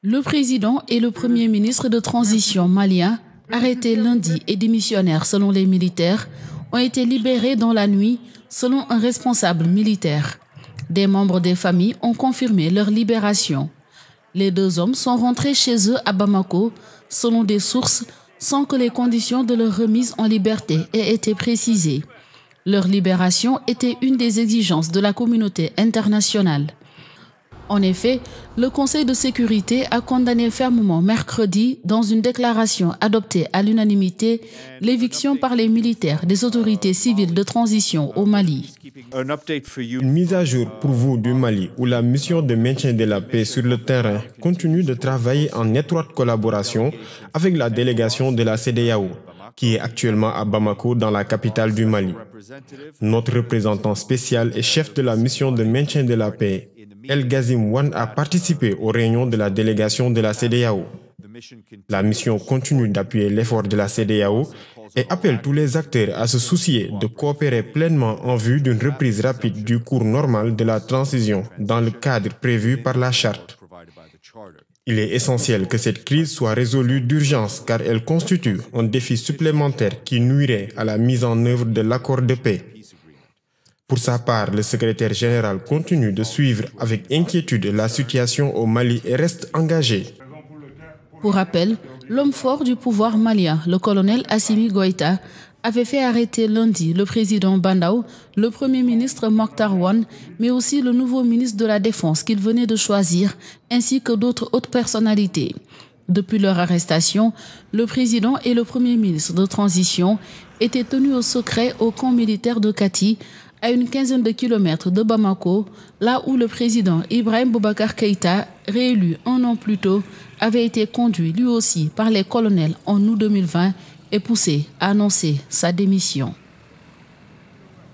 Le président et le premier ministre de transition malien, arrêtés lundi et démissionnaires selon les militaires, ont été libérés dans la nuit selon un responsable militaire. Des membres des familles ont confirmé leur libération. Les deux hommes sont rentrés chez eux à Bamako, selon des sources, sans que les conditions de leur remise en liberté aient été précisées. Leur libération était une des exigences de la communauté internationale. En effet, le Conseil de sécurité a condamné fermement mercredi, dans une déclaration adoptée à l'unanimité, l'éviction par les militaires des autorités civiles de transition au Mali. Une mise à jour pour vous du Mali, où la mission de maintien de la paix sur le terrain continue de travailler en étroite collaboration avec la délégation de la CEDEAO, qui est actuellement à Bamako, dans la capitale du Mali. Notre représentant spécial et chef de la mission de maintien de la paix, El Ghazim Wane, a participé aux réunions de la délégation de la CEDEAO. La mission continue d'appuyer l'effort de la CEDEAO et appelle tous les acteurs à se soucier de coopérer pleinement en vue d'une reprise rapide du cours normal de la transition dans le cadre prévu par la charte. Il est essentiel que cette crise soit résolue d'urgence car elle constitue un défi supplémentaire qui nuirait à la mise en œuvre de l'accord de paix. Pour sa part, le secrétaire général continue de suivre avec inquiétude la situation au Mali et reste engagé. Pour rappel, l'homme fort du pouvoir malien, le colonel Assimi Goïta, avait fait arrêter lundi le président Bandaou, le premier ministre Mokhtar Wane, mais aussi le nouveau ministre de la Défense qu'il venait de choisir, ainsi que d'autres hautes personnalités. Depuis leur arrestation, le président et le premier ministre de transition étaient tenus au secret au camp militaire de Kati, à une quinzaine de kilomètres de Bamako, là où le président Ibrahim Boubacar Keïta, réélu un an plus tôt, avait été conduit lui aussi par les colonels en août 2020 et poussé à annoncer sa démission.